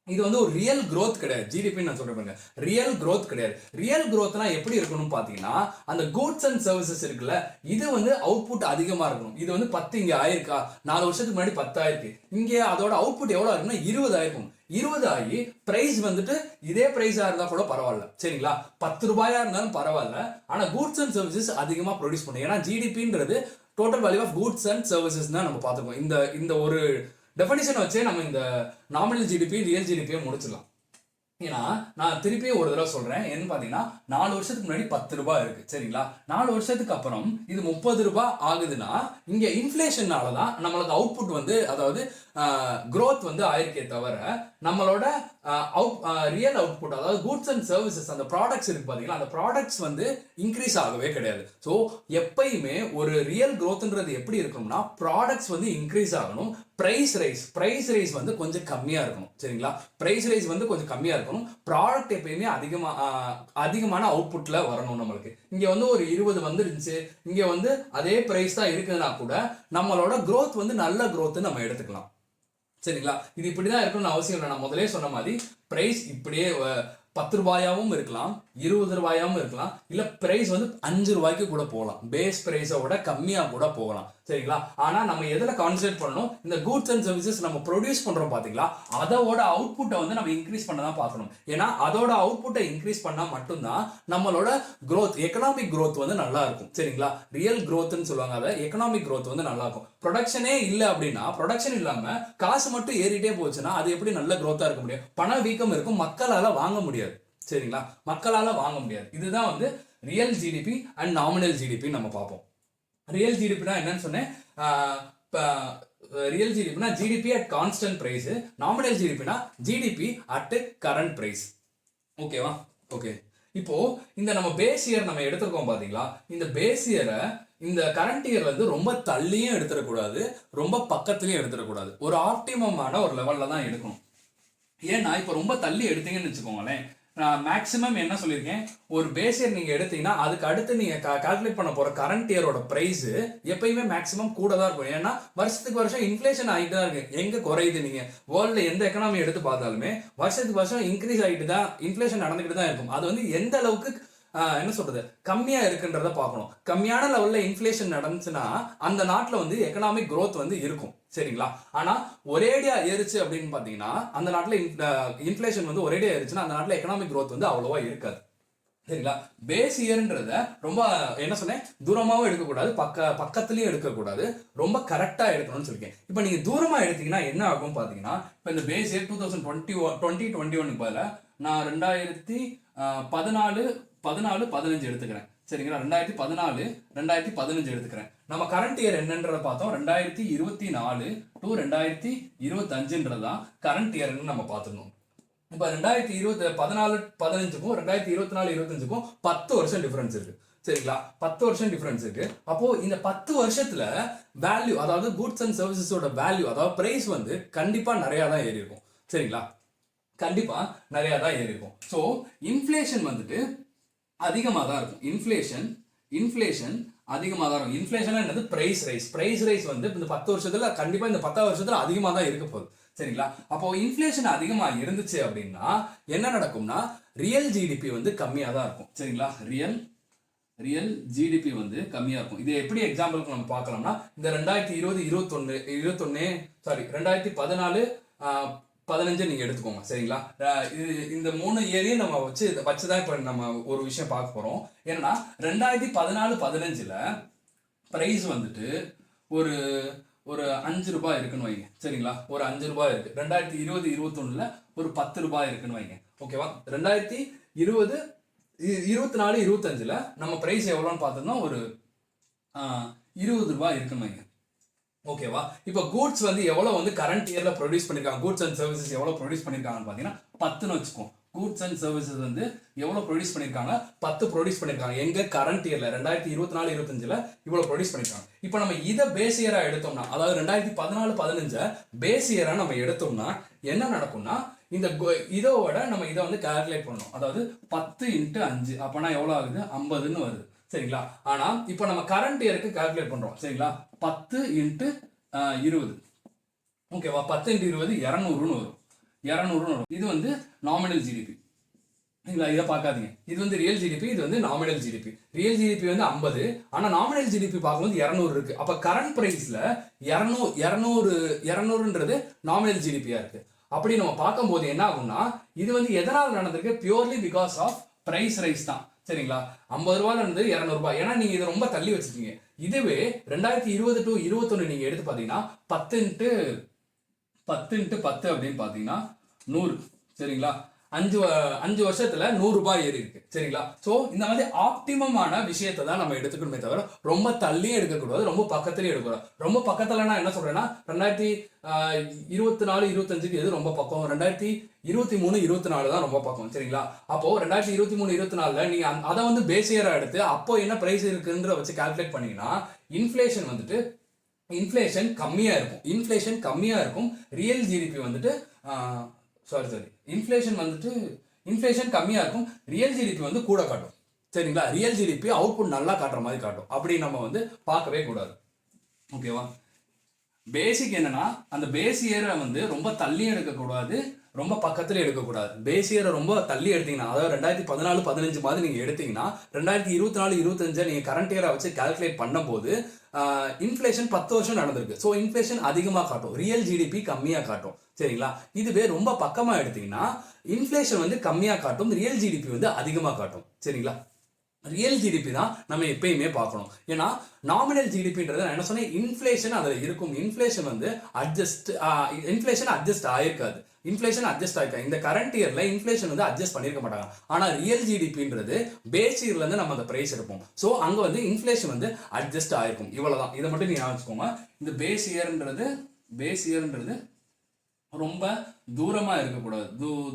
இது வந்து ஒரு ரியல் growth கிடையாது. ஜிடிபி நான் சொல்றேன், ரியல் growth கிடையாது. ரியல் growthனா எப்படி இருக்கணும் பாத்தீங்கன்னா அந்த கூட்ஸ் அண்ட் சர்வீசஸ் இருக்குல்ல, இது வந்து அவுட்புட் அதிகமா இருக்கணும். இது வந்து 10 இங்க ஆயிருக்கா, 4 வருஷத்துக்கு முன்னாடி 10 ஆயிருக்கு, இங்க அதோட அவுட்புட் எவ்வளவு இருக்குன்னா 20 ஆயிருக்கும். 20 ஆகி பிரைஸ் வந்துட்டு இதே பிரைஸா இருந்தா கூட பரவாயில்ல. சரிங்களா? 10 ரூபாயா இருந்தாலும் பரவாயில்ல. ஆனா கூட்ஸ் அண்ட் சர்வீசஸ் அதிகமா ப்ரொடியூஸ் பண்ணும். ஏன்னா ஜிடிபின்றது total value of goods and services தான் நம்ம பார்த்துக்கோம். இந்த ஒரு டெஃபினிஷன் வச்சே நம்ம இந்த நாமினல் ஜிடிபி ரியல் ஜிடிபியை முடிச்சிடலாம். ஏன்னா நான் திருப்பி ஒரு தடவை சொல்றேன், என்ன பாத்தீங்கன்னா 4 வருஷத்துக்கு முன்னாடி 10 ரூபாய் இருக்கு. சரிங்களா? 4 வருஷத்துக்கு அப்புறம் இது 30 ரூபாய் ஆகுதுன்னா இங்க இன்ஃபிளேஷனாலதான் நம்மளுக்கு அவுட்புட் வந்து அதாவது growth வந்து ஆயிருக்கே தவிர நம்மளோட ரியல் அவுட்புட் அதாவது கூட்ஸ் அண்ட் சர்வீசஸ் அந்த ப்ராடக்ட்ஸ் இருக்கு பாத்தீங்களா, அந்த ப்ராடக்ட்ஸ் வந்து இன்க்ரீஸ் ஆகவே கிடையாது. ஸோ எப்பயுமே ஒரு ரியல் growthன்றது எப்படி இருக்கணும்னா ப்ராடக்ட்ஸ் வந்து இன்க்ரீஸ் ஆகணும், பிரைஸ் ரைஸ் வந்து கொஞ்சம் கம்மியா இருக்கணும். சரிங்களா? பிரைஸ் ரைஸ் வந்து கொஞ்சம் கம்மியா இருக்கணும். ப்ராடக்ட் எப்பயுமே அதிகமான அவுட்புட்ல வரணும். நம்மளுக்கு இங்க வந்து ஒரு 20 வந்துருந்துச்சு, இங்க வந்து அதே பிரைஸ் தான் இருக்குதுன்னா கூட நம்மளோட growth வந்து நல்ல growth நம்ம எடுத்துக்கலாம். சரிங்களா? இது இப்படிதான் இருக்கணும்னு அவசியம் இல்லை. நான் முதலே சொன்ன மாதிரி பிரைஸ் இப்படியே 10 ரூபாயாவும் இருக்கலாம், 20 ரூபாயாவும் இருக்கலாம், இல்ல பிரைஸ் வந்து 5 ரூபாய்க்கு கூட போகலாம். பேஸ் பிரைஸோட கம்மியா கூட போகலாம். சரிங்களா? ஆனா நம்ம எதுல கான்சென்ட்ரேட் பண்ணணும், இந்த கூட்ஸ் அண்ட் சர்வீசஸ் நம்ம ப்ரொடியூஸ் பண்றோம் பாத்தீங்களா, அதோட அவுட்புட்டை வந்து நம்ம இன்க்ரீஸ் பண்ண தான் பார்க்கணும். ஏன்னா அதோட அவுட்புட்டை இன்க்ரீஸ் பண்ணா மட்டும்தான் நம்மளோட growth எக்கனாமிக் growth வந்து நல்லா இருக்கும். சரிங்களா? ரியல் growthன்னு சொல்லுவாங்க, அதை எக்கனாமிக் growth வந்து நல்லா இருக்கும். ப்ரொடக்ஷனே இல்ல அப்படின்னா, ப்ரொடக்ஷன் இல்லாம காசு மட்டும் ஏறிட்டே போச்சுன்னா அது எப்படி நல்ல growth-ஆ இருக்க முடியும்? பண வீக்கம் இருக்கும், மக்களால வாங்க முடியாது. சரிங்களா? மக்களால வாங்க முடியாது. இதுதான் வந்து real GDP and nominal GDP நம்ம பார்ப்போம். ரியல் ஜிடிபினா என்னன்னு சொன்னேன், ரியல் ஜிடிபினா GDP at constant price, nominal ஜிடிபினா ஜிடிபி அட் கரண்ட் பிரைஸ். ஓகேவா? ஓகே. இப்போ இந்த நம்ம பேஸ் இயர் நம்ம எடுத்திருக்கோம் பாத்தீங்களா, இந்த பேஸ் இயரை இந்த கரண்ட் இயர்ல இருந்து ரொம்ப தள்ளியும் எடுத்துடக்கூடாது, ரொம்ப பக்கத்துலயும் எடுத்துடக்கூடாது. ஒரு ஆப்டிமமான ஒரு லெவல்ல தான் எடுக்கணும். ஏன்னா இப்ப ரொம்ப தள்ளி எடுத்தீங்கன்னு வச்சுக்கோங்களேன், நான் மேக்ஸிமம் என்ன சொல்லியிருக்கேன், ஒரு பேஸ் இயர் நீங்க எடுத்தீங்கன்னா அதுக்கு அடுத்து நீங்க கால்குலேட் பண்ண போற கரண்ட் இயரோட பிரைஸ் எப்பயுமே மேக்ஸிமம் கூட தான் இருக்கும். ஏன்னா வருஷத்துக்கு வருஷம் இன்ஃபிளேஷன் ஆகிட்டு தான் இருக்கு, எங்க குறையுது? நீங்க வேர்ல்ட்ல எந்த எக்கனாமி எடுத்து பார்த்தாலுமே வருஷத்துக்கு வருஷம் இன்க்ரீஸ் ஆகிட்டு தான், இன்ஃபிளேஷன் நடந்துகிட்டு தான் இருக்கும். அது வந்து எந்த அளவுக்கு என்ன சொல்றது கம்மியா இருக்குன்றத பார்க்கணும். கம்மியான லெவல்ல இன்ஃபிளேஷன் நடந்துச்சுன்னா அந்த நாட்டுல வந்து எக்கனாமிக் growth வந்து இருக்கும். சரிங்களா? ஆனா ஒரேடியா ஏறிச்சு அப்படின்னு பாத்தீங்கன்னா அந்த நாட்டுல இன்ஃபிளேஷன் வந்து ஒரேடியா ஏறிச்சுன்னா அந்த நாட்டுல எக்கனாமிக் growth வந்து அவ்வளவா இருக்காது. சரிங்களா? பேஸ் இயர்ன்றத ரொம்ப என்ன சொன்னேன், தூரமாவும் எடுக்கக்கூடாது, பக்கத்துலயும் எடுக்கக்கூடாது, ரொம்ப கரெக்டா எடுக்கணும்னு சொல்லிருக்கேன். இப்போ நீங்க தூரமா எடுத்தீங்கன்னா என்ன ஆகும் பாத்தீங்கன்னா, இப்போ இந்த பேஸ் இயர் 2021 பதில நான் 2014 15 எடுத்துக்கிறேன். சரிங்களா? 2014 2015 எடுத்துக்கிறேன். நம்ம கரண்ட் இயர் என்னன்றத பார்த்தோம், 2024 to 2025 கரண்ட் இயர்னு நம்ம பார்த்துக்கணும். இப்ப 2014-15க்கும் 2024-25க்கும் 10 வருஷம் டிஃபரன்ஸ் இருக்கு. சரிங்களா? 10 வருஷம் டிஃபரன்ஸ் இருக்கு. அப்போ இந்த 10 வருஷத்துல வேல்யூ அதாவது கூட்ஸ் அண்ட் சர்வீசஸோட வேல்யூ அதாவது பிரைஸ் வந்து கண்டிப்பா நிறைய தான் ஏறி இருக்கும். சரிங்களா? கண்டிப்பா நிறைய தான் ஏறி இருக்கும். ஸோ இன்ஃபிளேஷன் வந்துட்டு அதிகமாக தான் இருக்கும். இன்ஃபிளேஷன் அதிகமாக தான் இருக்கும். இன்ஃபிளேஷன் என்னது? பிரைஸ் ரைஸ் வந்து இந்த 10 வருஷத்துல கண்டிப்பா இந்த 10 வருஷத்துல அதிகமாக தான் இருக்க போகுது. சரிங்களா? அப்போ இன்ஃபிளேஷன் அதிகமா இருந்துச்சு அப்படின்னா என்ன நடக்கும்னா ரியல் ஜிடிபி வந்து கம்மியா தான் இருக்கும். சரிங்களா? ரியல் ஜிடிபி வந்து கம்மியா இருக்கும். இது எப்படி எக்ஸாம்பிளுக்கு நம்ம பார்க்கலாம்னா இந்த 2014-15 நீங்க எடுத்துக்கோங்க. சரிங்களா? இந்த 3 இயரையும் நம்ம வச்சுதான் இப்ப நம்ம ஒரு விஷயம் பார்க்க போறோம். ஏன்னா 2014-15 பிரைஸ் வந்துட்டு ஒரு 5 ரூபாய் இருக்குன்னு வைங்க. சரிங்களா? ஒரு 5 ரூபாய் இருக்கு. 2020-21 ஒரு 10 ரூபாய் இருக்குன்னு வைங்க. ஓகேவா? 2024-25 நம்ம பிரைஸ் எவ்வளோன்னு பார்த்தோம்னா ஒரு 20 ரூபாய் இருக்குன்னு வைங்க. ஓகேவா? இப்போ கூட்ஸ் வந்து எவ்வளவு வந்து கரண்ட் இயர்ல ப்ரொடியூஸ் பண்ணிருக்காங்க, கூட்ஸ் அண்ட் சர்வீசஸ் எவ்வளவு ப்ரொடியூஸ் பண்ணிருக்காங்கன்னு பாத்தீங்கன்னா 10ன்னு வச்சுக்கோம். கூட்ஸ் அண்ட் சர்வீசஸ் வந்து எவ்வளவு ப்ரொடியூஸ் பண்ணிருக்காங்க, 10 ப்ரொடியூஸ் பண்ணிருக்காங்க. எங்க கரண்ட் இயர்ல 2024-25ல இவ்வளவு ப்ரொடியூஸ் பண்ணிருக்காங்க. இப்போ நம்ம இதை பேஸ் இயரா எடுத்தோம்னா, அதாவது 2014-15 பேஸ் இயரா நம்ம எடுத்தோம்னா என்ன நடக்கும்னா, இந்த இதோட நம்ம இதை வந்து கால்குலேட் பண்ணணும். அதாவது 10 × 5 அப்பனா எவ்வளவு ஆகுது, 50ன்னு வருது. சரிங்களா? ஆனா இப்போ நம்ம கரண்ட் இயருக்கு கால்குலேட் பண்றோம். சரிங்களா? 10 × 20, ஓகேவா? 10 × 20 200ன்னு வரும். 200ன்னு வரும். இது வந்து நாமினல் ஜிடிபி. சரிங்களா? இதை பார்க்காதீங்க. இது வந்து ரியல் ஜிடிபி, இது வந்து நாமினல் ஜிடிபி. ரியல் ஜிடிபி வந்து 50, ஆனா நாமினல் ஜிடிபி பார்க்கும்போது 200 இருக்கு. அப்ப கரண்ட் பிரைஸ்ல 200ன்றது நாமினல் ஜிடிபியா இருக்கு. அப்படி நம்ம பார்க்கும்போது என்ன ஆகும்னா, இது வந்து எதனால் நடந்திருக்கு, purely because of price rise தான். சரிங்களா? 50 ரூபாயில இருந்து 200 ரூபாய். ஏன்னா நீங்க இதை ரொம்ப தள்ளி வச்சிருக்கீங்க. இதுவே 2020-21 நீங்க எடுத்து பாத்தீங்கன்னா 10 × 10 அப்படின்னு பாத்தீங்கன்னா 100. சரிங்களா? 5 வருஷத்துல 100 ரூபாய் ஏறி இருக்கு. சரிங்களா? சோ இந்த மாதிரி ஆப்டிமமான விஷயத்தை தான் நம்ம எடுத்துக்கணுமே தவிர ரொம்ப தள்ளியே எடுக்கக்கூடாது, ரொம்ப பக்கத்துலயே எடுக்கக்கூடாது. ரொம்ப பக்கத்துலன்னா என்ன சொல்றேன்னா, 2024-25க்கு எது ரொம்ப பக்கம், 2023-24 தான் ரொம்ப பக்கம். சரிங்களா? அப்போ 2023-24ல நீங்க அதை வந்து பேஸ் இயரா எடுத்து அப்போ என்ன பிரைஸ் இருக்குன்ற வச்சு கால்குலேட் பண்ணீங்கன்னா, இன்ஃப்ளேஷன் கம்மியா இருக்கும். இன்ஃப்ளேஷன் கம்மியா இருக்கும். ரியல் ஜிடிபி வந்துட்டு இன்ஃப்ளேஷன் கம்மியா இருக்கும். ரியல் ஜிடிபி வந்து கூட காட்டும். சரிங்களா? ரியல் ஜிடிபி அவுட்புட் நல்லா காட்டுற மாதிரி காட்டும். அப்படி நம்ம வந்து பார்க்கவே கூடாது. ஓகேவா? பேசிக் என்னன்னா, அந்த பேஸ் இயரை வந்து ரொம்ப தள்ளி எடுக்கக்கூடாது, ரொம்ப பக்கத்துல எடுக்கக்கூடாது. பேஸ் இயரை ரொம்ப தள்ளி எடுத்தீங்கன்னா, அதாவது 2014-15 மாதிரி நீங்க எடுத்தீங்கன்னா 2024-25 நீங்க கரண்ட் இயரை வச்சு கால்குலேட் பண்ணும்போது இன்ஃப்ளேஷன் 10 வருஷம் நடந்திருக்கு. ஸோ இன்ஃப்ளேஷன் அதிகமாக காட்டும், ரியல் ஜிடிபி கம்மியாக காட்டும். சரிங்களா? இதுவே ரொம்ப பக்கமாக எடுத்தீங்கன்னா இன்ஃப்ளேஷன் வந்து கம்மியாக காட்டும், ரியல் ஜிடிபி வந்து அதிகமாக காட்டும். சரிங்களா? ரியல் ஜிடிபி தான் நம்ம எப்பயுமே பார்க்கணும். ஏன்னா நாமினல் ஜிடிபின்றது நான் என்ன சொன்னேன், இன்ஃப்ளேஷன் அதில் இருக்கும். இன்ஃப்ளேஷன் வந்து அட்ஜஸ்ட் ஆயிருக்காது. இன்ஃப்ளேஷன் அட்ஜஸ்ட் ஆயிருக்காது. இந்த கரண்ட் இயர்ல இன்ஃப்ளேஷன் வந்து அட்ஜஸ்ட் பண்ணிருக்க மாட்டாங்க. ஆனா ரியல் ஜிடிபின்றது பேஸ் இயர்ல இருந்து நம்ம அந்த பிரைஸ் எடுப்போம். ஸோ அங்க வந்து இன்ஃப்ளேஷன் வந்து அட்ஜஸ்ட் ஆயிருக்கும். இவ்வளவுதான். இதை மட்டும் நீங்க ஞாபகம். இந்த பேஸ் இயர்ன்றது ரொம்ப தூரமா இருக்கக்கூடாது.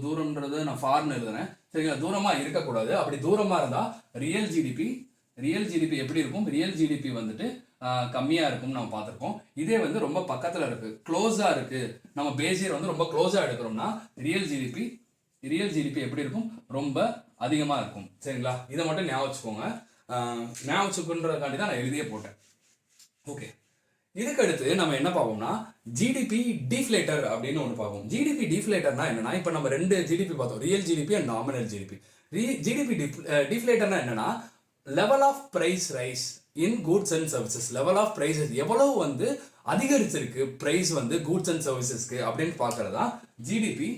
தூரம்ன்றது நான் ஃபார்னு எழுதுனேன். சரிங்களா? தூரமா இருக்கக்கூடாது. அப்படி தூரமா இருந்தா ரியல் ஜிடிபி எப்படி இருக்கும், ரியல் ஜிடிபி வந்துட்டு கம்மியா இருக்கும்னு நம்ம பார்த்துருக்கோம். இதே வந்து ரொம்ப பக்கத்துல இருக்கு, க்ளோஸா இருக்கு, நம்ம பேஸ் இயர் வந்து ரொம்ப க்ளோஸா எடுக்கிறோம்னா ரியல் ஜிடிபி எப்படி இருக்கும், ரொம்ப அதிகமா இருக்கும். சரிங்களா? இதை மட்டும் ஞாபகம் வச்சுக்கோங்க. ஞாபகம் வச்சுக்கொன்றதுக்காண்டி தான் நான் எழுதியே போட்டேன். ஓகே, இதுக்கு அடுத்து நம்ம என்ன பார்ப்போம்னா, ஜிடிபி டிஃப்ளேட்டர் அப்படின்னு ஒன்று பார்ப்போம். ஜிடிபி டிஃப்ளேட்டர்னா என்னன்னா, இப்போ நம்ம 2 ஜிடிபி பார்த்தோம், real GDP and nominal GDP. GDP டிஃப்ளேட்டர்னா என்னன்னா, level of price rise in goods and services. Level of prices எவ்வளவு வந்து அதிகரிச்சிருக்கு பிரைஸ் வந்து கூட்ஸ் அண்ட் சர்வீசஸ்க்கு அப்படின்னு பார்க்கறதா ஜிடிபி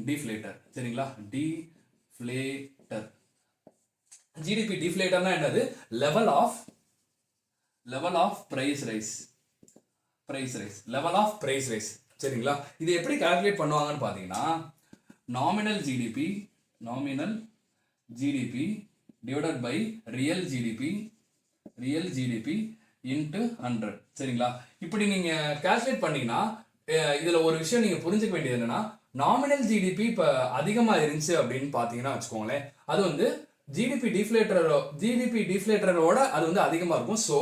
டிஃப்ளேட்டர். சரிங்களா? ஜிடிபி டிஃப்ளேட்டர்னா என்னது, level of price rise. Level of price rise. சரிங்களா? இது எப்படி கால்குலேட் பண்ணுவாங்கன்னு பாத்தீங்கன்னா, nominal GDP divided by real GDP into 100. சரிங்களா? இப்படி நீங்க கால்குலேட் பண்ணீங்கன்னா, இதுல ஒரு விஷயம் நீங்க புரிஞ்சுக்க வேண்டியது என்னன்னா, நாமினல் ஜிடிபி இப்ப அதிகமா இருந்துச்சு அப்படின்னு பாத்தீங்கன்னா வச்சுக்கோங்களேன், அது வந்து ஜிடிபி டிஃப்ளேட்டரோட அது வந்து அதிகமா இருக்கும். ஸோ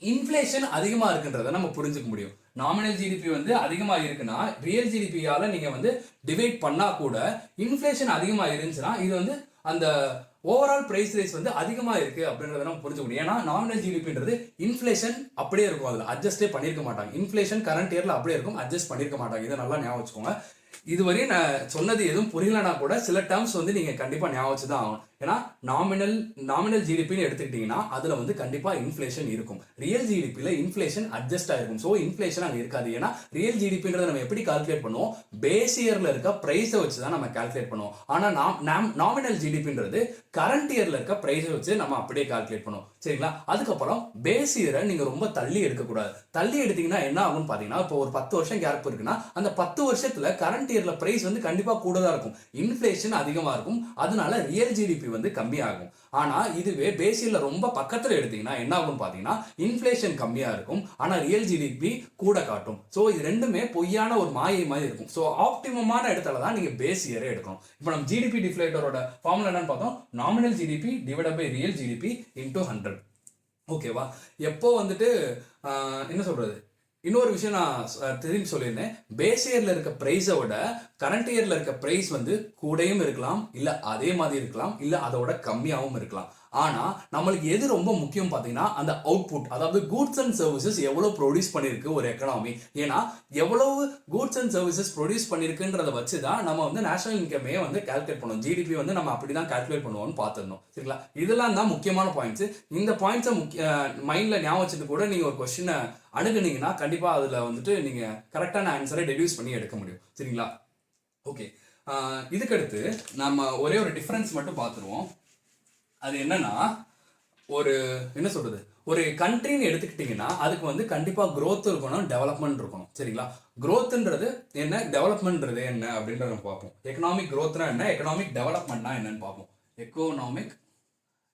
இன்ஃப்ளேஷன் அதிகமா இருக்குன்றத நம்ம புரிஞ்சுக்க முடியும். நாமினல் ஜிடிபி வந்து அதிகமா இருக்குன்னா ரியல் ஜிடிபியால நீங்க வந்து டிவைட் பண்ணா கூட இன்ஃப்ளேஷன் அதிகமா இருந்துச்சுன்னா இது வந்து அந்த ஓவரால் பிரைஸ் ரைஸ் வந்து அதிகமா இருக்கு அப்படின்றத நம்ம புரிஞ்சுக்க முடியும். ஏன்னா நாமினல் ஜிடிபின்றது இன்ஃப்ளேஷன் அப்படியே இருக்கும், அதுல அட்ஜஸ்டே பண்ணிருக்க மாட்டாங்க. இன்ஃப்ளேஷன் கரண்ட் இயர்ல அப்படியே இருக்கும், அட்ஜஸ்ட் பண்ணிருக்க மாட்டாங்க. இதை நல்லா ஞாபகம் வச்சுக்கோங்க. இதுவரை நான் சொன்னது எதுவும் புரியலனா கூட சில டேர்ம்ஸ் வந்து நீங்க கண்டிப்பா ஞாபகம் வச்சுதான் ஆகணும். ஏன்னா நாமினல் ஜிடிபின்னு எடுத்துக்கிட்டீங்கன்னா அதுல வந்து கண்டிப்பா இன்ஃப்ளேஷன் இருக்கும். ரியல் ஜிடிபில இன்ஃப்ளேஷன் அட்ஜஸ்ட் ஆயிருக்கும். ஸோ இன்ஃப்ளேஷன் அங்க இருக்காது. ஏன்னா ரியல் ஜிடிபின்றத நம்ம எப்படி கால்குலேட் பண்ணுவோம், பேஸ் இயர்ல இருக்க பிரைஸை வச்சு தான் நம்ம கால்குலேட் பண்ணுவோம். ஆனா நாமினல் ஜிடிபின்றது கரண்ட் இயர்ல இருக்க பிரைஸை வச்சு நம்ம அப்படியே கால்குலேட் பண்ணுவோம். சரிங்களா? அதுக்கப்புறம் பேஸ் இயரை நீங்க ரொம்ப தள்ளி எடுக்கக்கூடாது. தள்ளி எடுத்தீங்கன்னா என்ன ஆகும்னு பாத்தீங்கன்னா, இப்போ ஒரு 10 வருஷம் கேப் இருக்குன்னா அந்த 10 வருஷத்துல கரண்ட் இயர்ல பிரைஸ் வந்து கண்டிப்பா கூட தான் இருக்கும், இன்ஃப்ளேஷன் அதிகமா இருக்கும். அதனால ரியல் ஜிடிபி வந்து கம்மியாகும். ஆனா இதுவே பேஸ் இயர்ல ரொம்ப பக்கத்துல எடுத்தீங்கன்னா என்ன ஆகும்னு பாத்தீங்கன்னா இன்ஃபிளேஷன் கம்மியா இருக்கும், ஆனா ரியல் ஜிடிபி கூட காட்டும். ஸோ இது ரெண்டுமே பொய்யான ஒரு மாயை மாதிரி இருக்கும். ஸோ ஆப்டிமமான இடத்துல தான் நீங்க பேஸ் இயரே எடுக்கணும். இப்போ நம்ம ஜிடிபி டிஃப்ளேட்டரோட ஃபார்முலா என்னன்னு பார்த்தோம், nominal GDP divide by real GDP into 100. ஓகேவா? எப்போ வந்துட்டு என்ன சொல்றது, இன்னொரு விஷயம் நான் திரும்பி சொல்லியிருந்தேன், பேஸ் இயர்ல இருக்க பிரைஸை விட கரண்ட் இயர்ல இருக்க பிரைஸ் வந்து கூடயும் இருக்கலாம், இல்ல அதே மாதிரி இருக்கலாம், இல்ல அதோட கம்மியாகவும் இருக்கலாம். ஆனா நம்மளுக்கு எது ரொம்ப முக்கியம் பாத்தீங்கன்னா அந்த அவுட்புட், அதாவது கூட்ஸ் அண்ட் சர்வீசஸ் எவ்வளவு ப்ரொடியூஸ் பண்ணிருக்கு ஒரு எக்கனாமி. ஏன்னா எவ்வளவு கூட்ஸ் அண்ட் சர்வீசஸ் ப்ரொடியூஸ் பண்ணிருக்குன்றத வச்சுதான் நம்ம வந்து நேஷனல் இன்கமே வந்து கால்குலேட் பண்ணுவோம். ஜிடிபி வந்து நம்ம அப்படிதான் கால்குலேட் பண்ணுவோம்னு பார்த்துருந்தோம். சரிங்களா? இதெல்லாம் தான் முக்கியமான பாயிண்ட்ஸ். இந்த பாயிண்ட்ஸை மைண்ட்ல ஞாபகம் வச்சுட்டு கூட நீங்க ஒரு கொஸ்டினை அணுகுனீங்கன்னா கண்டிப்பா அதுல வந்துட்டு நீங்க கரெக்டான ஆன்சரை டெடியூஸ் பண்ணி எடுக்க முடியும். சரிங்களா? ஓகே, இதுக்கடுத்து நம்ம ஒரே ஒரு டிஃபரன்ஸ் மட்டும் பார்த்துருவோம். அது என்னன்னா, ஒரு என்ன சொல்றது, ஒரு கண்ட்ரின்னு எடுத்துக்கிட்டீங்கன்னா அதுக்கு வந்து கண்டிப்பா growth இருக்கணும், டெவலப்மெண்ட் இருக்கணும். சரிங்களா? growthன்றது என்ன, டெவலப்மெண்ட்ன்றது என்ன அப்படின்றத பார்ப்போம். எக்கனாமிக் growthனா என்ன, எக்கனாமிக் டெவலப்மெண்ட்னா என்னன்னு பார்ப்போம்.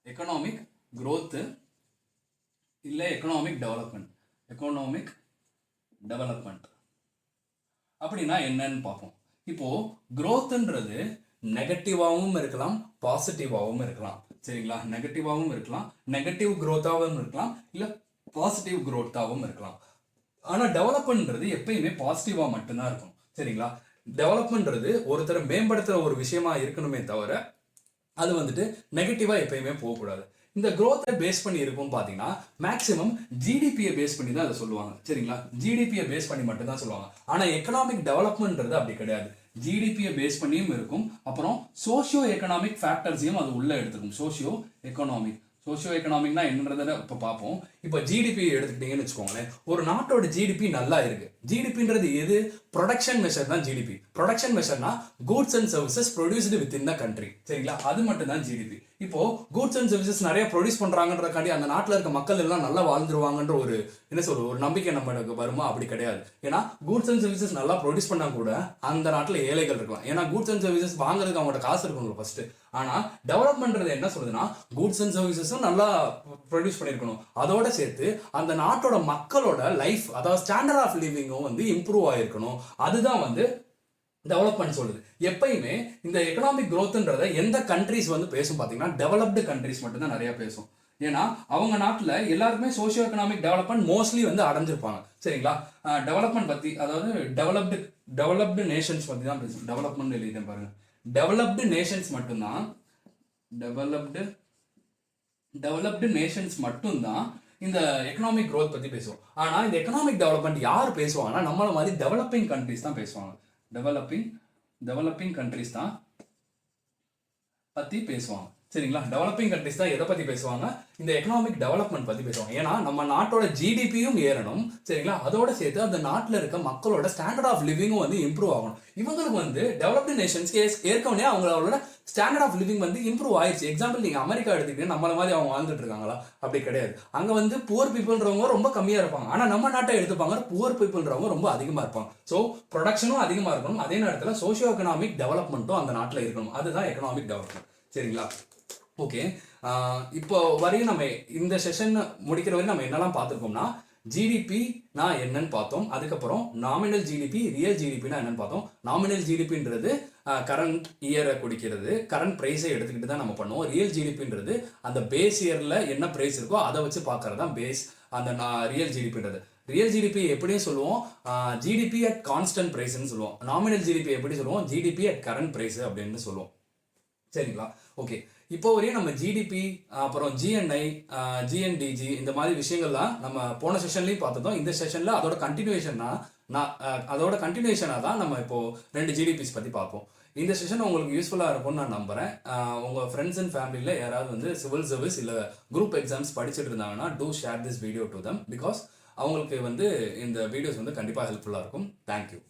எக்கனாமிக் growth இல்ல எக்கனாமிக் டெவலப்மெண்ட் அப்படின்னா என்னன்னு பார்ப்போம். இப்போ growthன்றது நெகட்டிவாகவும் இருக்கலாம், பாசிட்டிவாகவும் இருக்கலாம். சரிங்களா? நெகட்டிவாகவும் இருக்கலாம், நெகட்டிவ் growthஆகவும் இருக்கலாம், இல்ல பாசிட்டிவ் growthஆகவும் இருக்கலாம். ஆனா டெவலப்மெண்ட்ன்றது எப்பயுமே பாசிட்டிவா மட்டும்தான் இருக்கும். சரிங்களா? டெவலப்மெண்ட்ன்றது ஒருத்தரை மேம்படுத்துற ஒரு விஷயமா இருக்கணுமே தவிர அது வந்துட்டு நெகட்டிவா எப்பயுமே போகக்கூடாது. இந்த growth பேஸ் பண்ணி இருக்கும் பாத்தீங்கன்னா மேக்ஸிமம் ஜிடிபியை பேஸ் பண்ணி தான் அதை சொல்லுவாங்க. சரிங்களா? ஜிடிபியை பேஸ் பண்ணி மட்டும் தான் சொல்லுவாங்க. ஆனா எக்கனாமிக் டெவலப்மெண்ட்ன்றது அப்படி கிடையாது. ஜிடிபியை பேஸ் பண்ணியும் இருக்கும், அப்புறம் சோஷியோ எக்கனாமிக் ஃபேக்டர்ஸையும் அது உள்ள எடுத்துக்கும். சோஷியோ எக்கனாமிக்னா என்னன்றத இப்ப பார்ப்போம். இப்ப ஜிடிபி எடுத்துக்கிட்டீங்கன்னு வச்சுக்கோங்களேன், ஒரு நாட்டோட ஜிடிபி நல்லா இருக்கு. ஜிடிபின்றது எது, ப்ரொடக்ஷன் மெஷர் தான் ஜிடிபி. ப்ரொடக்ஷன் மெஷர்னா goods and services produced within the country. சரிங்களா? அது மட்டும் தான் ஜிடிபி. இப்போ கூட்ஸ் அண்ட் சர்வீசஸ் நிறைய ப்ரொடியூஸ் பண்றாங்கன்றக்காண்டி அந்த நாட்டில் இருக்க மக்கள் எல்லாம் நல்லா வாழ்ந்துருவாங்கன்ற ஒரு என்ன சொல்ற ஒரு நம்பிக்கை நம்மளுக்கு வருமா? அப்படி கிடையாது. ஏன்னா கூட்ஸ் அண்ட் சர்வீசஸ் நல்லா ப்ரொடியூஸ் பண்ணா கூட அந்த நாட்டில் ஏழைகள் இருக்கலாம். ஏன்னா கூட்ஸ் அண்ட் சர்வீசஸ் வாங்குறதுக்கு அவங்களோட காசு இருக்கணும் ஃபர்ஸ்ட். ஆனா டெவலப்மெண்ட்றது என்ன சொல்றதுன்னா கூட்ஸ் அண்ட் சர்வீசஸும் நல்லா ப்ரொடியூஸ் பண்ணிருக்கணும், அதோட சேர்த்து அந்த நாட்டோட மக்களோட லைஃப், அதாவது ஸ்டாண்டர்ட் ஆஃப் லிவிங்கும் வந்து இம்ப்ரூவ் ஆயிருக்கணும். அதுதான் வந்து டெவலப்மெண்ட் சொல்லுது. எப்பயுமே இந்த எக்கனாமிக் growthன்றத எந்த கண்ட்ரிஸ் வந்து பேசும் பாத்தீங்கன்னா டெவலப்டு கண்ட்ரிஸ் மட்டும்தான் நிறைய பேசும். ஏன்னா அவங்க நாட்டுல எல்லாருமே சோஷியோ எக்கனாமிக் டெவலப்மெண்ட் மோஸ்ட்லி வந்து அடைஞ்சிருப்பாங்க. சரிங்களா? டெவலப்மெண்ட் பத்தி, அதாவது டெவலப்டு நேஷன்ஸ் பத்தி தான் பேசும். டெவலப்மெண்ட் எழுதிட்டேன் பாருங்க. டெவலப்டு நேஷன்ஸ் மட்டும்தான் டெவலப்டு நேஷன்ஸ் மட்டும்தான் இந்த எக்கனாமிக் growth பத்தி பேசுவோம். ஆனா இந்த எக்கனாமிக் டெவலப்மெண்ட் யார் பேசுவாங்கன்னா நம்மள மாதிரி டெவலப்பிங் கண்ட்ரிஸ் தான் பேசுவாங்க. டெவலப்பிங் கண்ட்ரிஸ் தான் பத்தி பேசுவாங்க. சரிங்களா? டெவலப்பிங் கண்ட்ரிஸ் தான் எதை பத்தி பேசுவாங்க, இந்த எக்கனாமிக் டெவலப்மெண்ட் பத்தி பேசுவாங்க. ஏன்னா நம்ம நாட்டோட ஜிடிபியும் ஏறணும். சரிங்களா? அதோட சேர்த்து அந்த நாட்டில் இருக்க மக்களோட ஸ்டாண்டர்ட் ஆஃப் லிவிங்கும் வந்து இம்ப்ரூவ் ஆகணும். இவங்களுக்கு வந்து டெவலப்டு நேஷன்ஸ்க்கு ஏற்கனவே அவங்களோட ஸ்டாண்டர்ட் ஆஃப் லிவிங் வந்து இம்ப்ரூவ் ஆயிடுச்சு. எக்ஸாம்பிள் நீங்க அமெரிக்கா எடுத்துக்கிட்டு நம்மள மாதிரி அவங்க வாழ்ந்துட்டு இருக்காங்களா? அப்படி கிடையாது. அங்க வந்து புவர் பீப்புள்ன்றவங்க ரொம்ப கம்மியா இருப்பாங்க. ஆனா நம்ம நாட்டை எடுத்துப்பாங்க, புவர் பீப்புள்ன்றவங்க ரொம்ப அதிகமா இருப்பாங்க. ஸோ ப்ரொடக்ஷனும் அதிகமா இருக்கணும், அதே நேரத்தில் சோஷியோ எக்கனாமிக் டெவலப்மெண்ட்டும் அந்த நாட்டில் இருக்கணும். அதுதான் எக்கனாமிக் டெவலப்மெண்ட். சரிங்களா? ஓகே, இப்போ வரையும் நம்ம இந்த செஷன் முடிக்கிற வரையும் நம்ம என்னெல்லாம் பார்த்துருக்கோம்னா ஜிடிபி நான் என்னன்னு பார்த்தோம். அதுக்கப்புறம் நாமினல் ஜிடிபி, ரியல் ஜிடிபினா என்னன்னு பார்த்தோம். நாமினல் ஜிடிபின்றது கரண்ட் இயரை குடிக்கிறது, கரண்ட் ப்ரைஸை எடுத்துக்கிட்டு தான் நம்ம பண்ணுவோம். ரியல் ஜிடிபின்றது அந்த பேஸ் இயரில் என்ன ப்ரைஸ் இருக்கோ அதை வச்சு பார்க்கறது தான் பேஸ் அந்த ரியல் ஜிடிபின்றது. ரியல் ஜிடிபி எப்படியும் சொல்லுவோம் ஜிடிபி அட் கான்ஸ்டன்ட் ப்ரைஸ்ன்னு சொல்லுவோம். நாமினல் ஜிடிபி எப்படி சொல்லுவோம், ஜிடிபி அட் கரண்ட் ப்ரைஸ் அப்படின்னு சொல்லுவோம். சரிங்களா? ஓகே, இப்போ வரையும் நம்ம ஜிடிபி, அப்புறம் ஜிஎன்ஐ, ஜிஎன்டிஜி இந்த மாதிரி விஷயங்கள்லாம் நம்ம போன செஷன்லையும் பார்த்துட்டோம். இந்த செஷன்ல அதோட கண்டினியூஷனாக தான் நம்ம இப்போ 2 ஜிடிபிஸ் பற்றி பார்ப்போம். இந்த செஷன் உங்களுக்கு யூஸ்ஃபுல்லாக இருக்கும்னு நான் நம்புறேன். உங்கள் ஃப்ரெண்ட்ஸ் அண்ட் ஃபேமிலியில் யாராவது வந்து சிவில் சர்வீஸ் இல்லை குரூப் எக்ஸாம்ஸ் படிச்சுட்டு இருந்தாங்கன்னா to share this video to them, because அவங்களுக்கு வந்து இந்த வீடியோஸ் வந்து கண்டிப்பாக ஹெல்ப்ஃபுல்லாக இருக்கும். தேங்க்யூ.